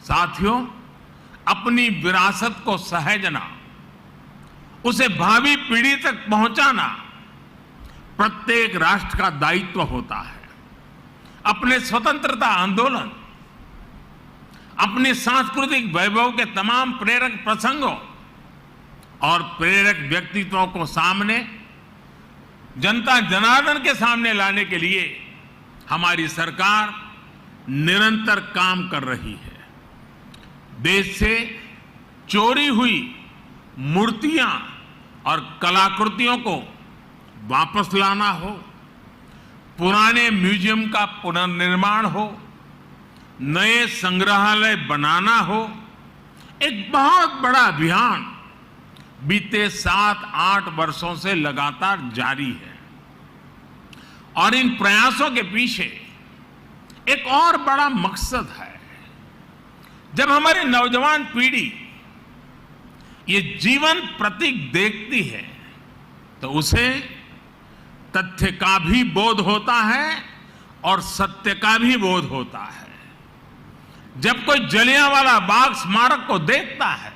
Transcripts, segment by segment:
साथियों, अपनी विरासत को सहेजना, उसे भावी पीढ़ी तक पहुंचाना प्रत्येक राष्ट्र का दायित्व होता है। अपने स्वतंत्रता आंदोलन, अपने सांस्कृतिक वैभव के तमाम प्रेरक प्रसंगों और प्रेरक व्यक्तित्वों को सामने, जनता जनार्दन के सामने लाने के लिए हमारी सरकार निरंतर काम कर रही है। देश से चोरी हुई मूर्तियां और कलाकृतियों को वापस लाना हो, पुराने म्यूजियम का पुनर्निर्माण हो, नए संग्रहालय बनाना हो, एक बहुत बड़ा अभियान बीते 7-8 वर्षों से लगातार जारी है। और इन प्रयासों के पीछे एक और बड़ा मकसद है। जब हमारी नौजवान पीढ़ी ये जीवन प्रतीक देखती है तो उसे तथ्य का भी बोध होता है और सत्य का भी बोध होता है। जब कोई जलियांवाला बाग स्मारक को देखता है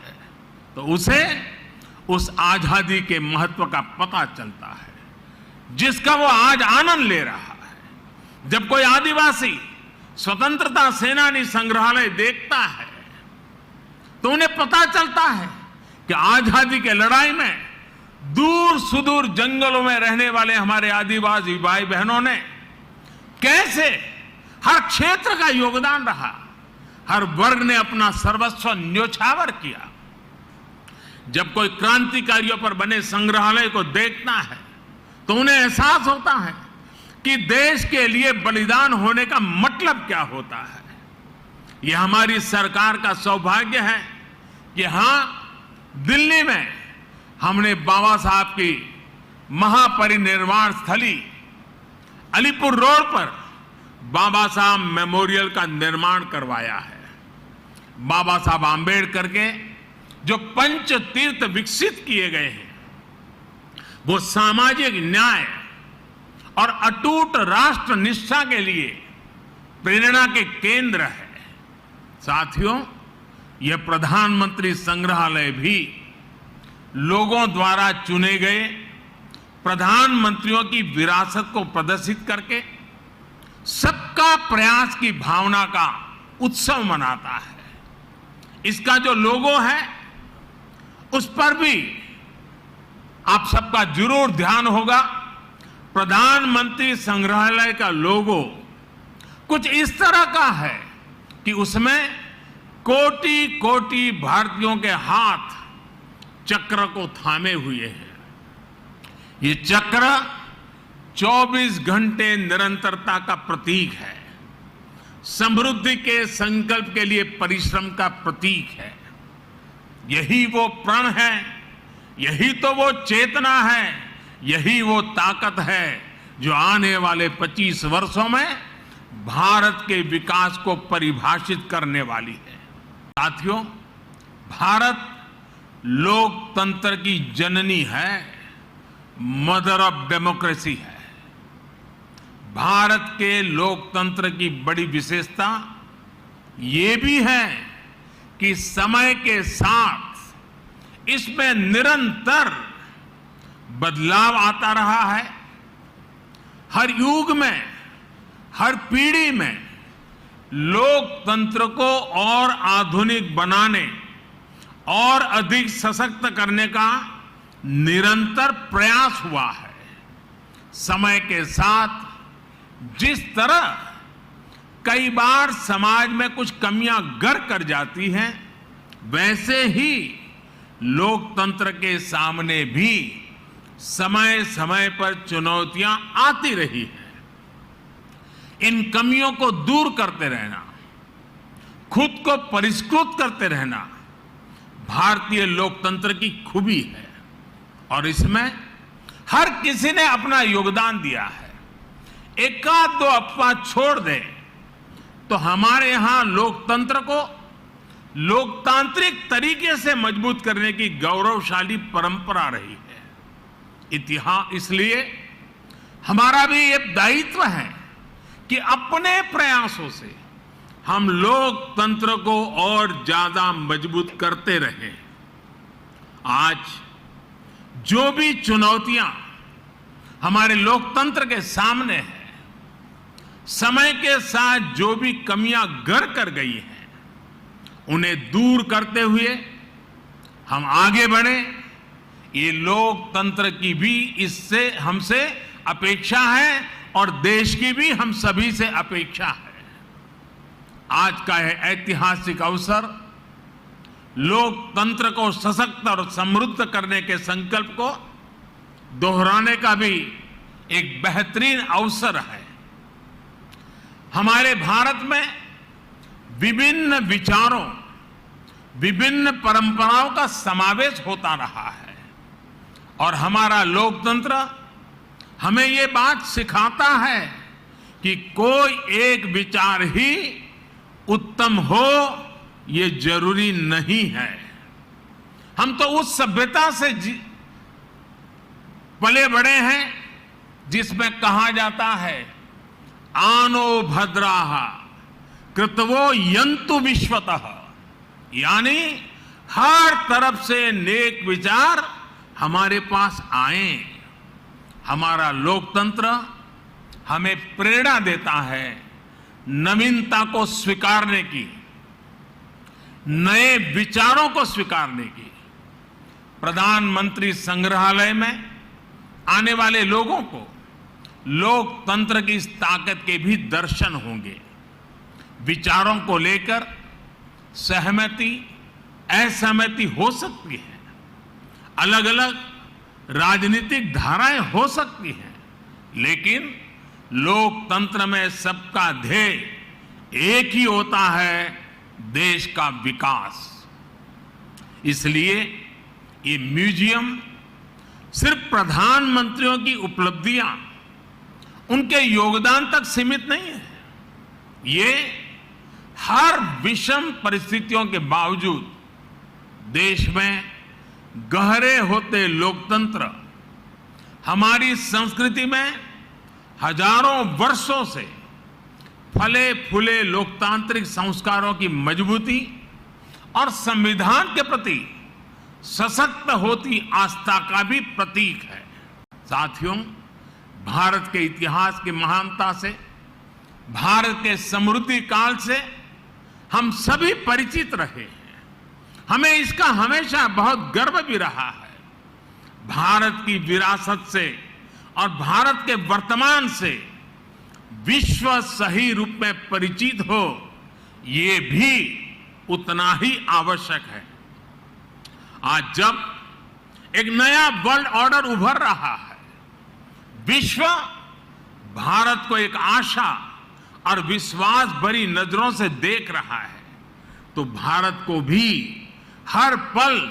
तो उसे उस आजादी के महत्व का पता चलता है, जिसका वो आज आनंद ले रहा है। जब कोई आदिवासी स्वतंत्रता सेनानी संग्रहालय देखता है तो उन्हें पता चलता है कि आजादी के लड़ाई में दूर सुदूर जंगलों में रहने वाले हमारे आदिवासी भाई बहनों ने कैसे हर क्षेत्र का योगदान रहा, हर वर्ग ने अपना सर्वस्व न्योछावर किया। जब कोई क्रांतिकारियों पर बने संग्रहालय को देखता है तो उन्हें एहसास होता है कि देश के लिए बलिदान होने का मतलब क्या होता है। यह हमारी सरकार का सौभाग्य है कि हां, दिल्ली में हमने बाबा साहब की महापरिनिर्वाण स्थली अलीपुर रोड पर बाबा साहब मेमोरियल का निर्माण करवाया है। बाबा साहब आंबेडकर के जो पंच तीर्थ विकसित किए गए हैं वो सामाजिक न्याय और अटूट राष्ट्र निष्ठा के लिए प्रेरणा के केंद्र है। साथियों, यह प्रधानमंत्री संग्रहालय भी लोगों द्वारा चुने गए प्रधानमंत्रियों की विरासत को प्रदर्शित करके सबका प्रयास की भावना का उत्सव मनाता है। इसका जो लोगो है उस पर भी आप सबका जरूर ध्यान होगा। प्रधानमंत्री संग्रहालय का लोगो कुछ इस तरह का है कि उसमें कोटि कोटि भारतीयों के हाथ चक्र को थामे हुए हैं। ये चक्र 24 घंटे निरंतरता का प्रतीक है, समृद्धि के संकल्प के लिए परिश्रम का प्रतीक है। यही वो प्रण है, यही तो वो चेतना है, यही वो ताकत है जो आने वाले 25 वर्षों में भारत के विकास को परिभाषित करने वाली है। साथियों, भारत लोकतंत्र की जननी है, मदर ऑफ डेमोक्रेसी है। भारत के लोकतंत्र की बड़ी विशेषता ये भी है कि समय के साथ इसमें निरंतर बदलाव आता रहा है। हर युग में, हर पीढ़ी में लोकतंत्र को और आधुनिक बनाने और अधिक सशक्त करने का निरंतर प्रयास हुआ है। समय के साथ जिस तरह कई बार समाज में कुछ कमियां घर कर जाती हैं, वैसे ही लोकतंत्र के सामने भी समय समय पर चुनौतियां आती रही हैं। इन कमियों को दूर करते रहना, खुद को परिष्कृत करते रहना भारतीय लोकतंत्र की खूबी है और इसमें हर किसी ने अपना योगदान दिया है। एकाध दो अफवाह छोड़ दे तो हमारे यहां लोकतंत्र को लोकतांत्रिक तरीके से मजबूत करने की गौरवशाली परंपरा रही है। इतिहास, इसलिए हमारा भी ये दायित्व है कि अपने प्रयासों से हम लोकतंत्र को और ज्यादा मजबूत करते रहे। आज जो भी चुनौतियां हमारे लोकतंत्र के सामने हैं, समय के साथ जो भी कमियां घर कर गई हैं, उन्हें दूर करते हुए हम आगे बढ़े। ये लोकतंत्र की भी इससे हमसे अपेक्षा है और देश की भी हम सभी से अपेक्षा है। आज का यह ऐतिहासिक अवसर लोकतंत्र को सशक्त और समृद्ध करने के संकल्प को दोहराने का भी एक बेहतरीन अवसर है। हमारे भारत में विभिन्न विचारों, विभिन्न परंपराओं का समावेश होता रहा है और हमारा लोकतंत्र हमें ये बात सिखाता है कि कोई एक विचार ही उत्तम हो ये जरूरी नहीं है। हम तो उस सभ्यता से पले बड़े हैं जिसमें कहा जाता है आनो भद्राः कृतवो यन्तु विश्वतः, यानी हर तरफ से नेक विचार हमारे पास आए। हमारा लोकतंत्र हमें प्रेरणा देता है नवीनता को स्वीकारने की, नए विचारों को स्वीकारने की। प्रधानमंत्री संग्रहालय में आने वाले लोगों को लोकतंत्र की इस ताकत के भी दर्शन होंगे। विचारों को लेकर सहमति, असहमति हो सकती है, अलग अलग राजनीतिक धाराएं हो सकती हैं, लेकिन लोकतंत्र में सबका ध्येय एक ही होता है, देश का विकास। इसलिए ये म्यूजियम सिर्फ प्रधानमंत्रियों की उपलब्धियां, उनके योगदान तक सीमित नहीं है। ये हर विषम परिस्थितियों के बावजूद देश में गहरे होते लोकतंत्र, हमारी संस्कृति में हजारों वर्षों से फले फूले लोकतांत्रिक संस्कारों की मजबूती और संविधान के प्रति सशक्त होती आस्था का भी प्रतीक है। साथियों, भारत के इतिहास की महानता से, भारत के समृद्धि काल से हम सभी परिचित रहे हैं। हमें इसका हमेशा बहुत गर्व भी रहा है। भारत की विरासत से और भारत के वर्तमान से विश्व सही रूप में परिचित हो, ये भी उतना ही आवश्यक है। आज जब एक नया वर्ल्ड ऑर्डर उभर रहा है, विश्व भारत को एक आशा और विश्वास भरी नजरों से देख रहा है, तो भारत को भी हर पल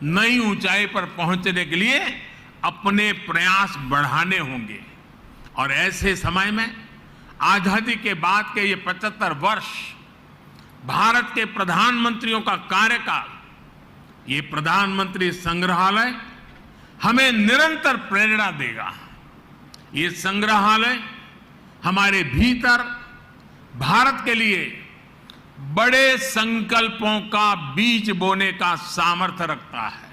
नई ऊंचाई पर पहुंचने के लिए अपने प्रयास बढ़ाने होंगे। और ऐसे समय में आजादी के बाद के ये 75 वर्ष भारत के प्रधानमंत्रियों का कार्यकाल, ये प्रधानमंत्री संग्रहालय हमें निरंतर प्रेरणा देगा। ये संग्रहालय हमारे भीतर भारत के लिए बड़े संकल्पों का बीज बोने का सामर्थ्य रखता है।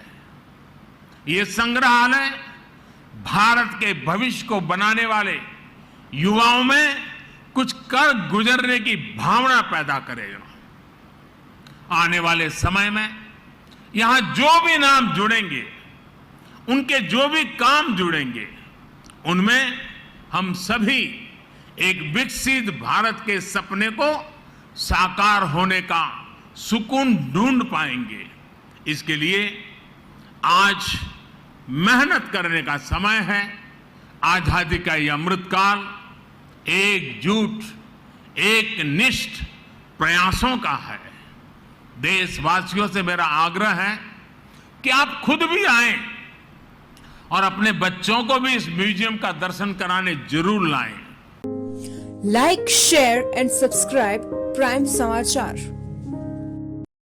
ये संग्रहालय भारत के भविष्य को बनाने वाले युवाओं में कुछ कर गुजरने की भावना पैदा करेगा। आने वाले समय में यहां जो भी नाम जुड़ेंगे, उनके जो भी काम जुड़ेंगे, उनमें हम सभी एक विकसित भारत के सपने को साकार होने का सुकून ढूंढ पाएंगे। इसके लिए आज मेहनत करने का समय है। आजादी का यह अमृतकाल एकजुट, एक निष्ठ प्रयासों का है। देशवासियों से मेरा आग्रह है कि आप खुद भी आएं और अपने बच्चों को भी इस म्यूजियम का दर्शन कराने जरूर लाएं। Like, share and subscribe prime समाचार।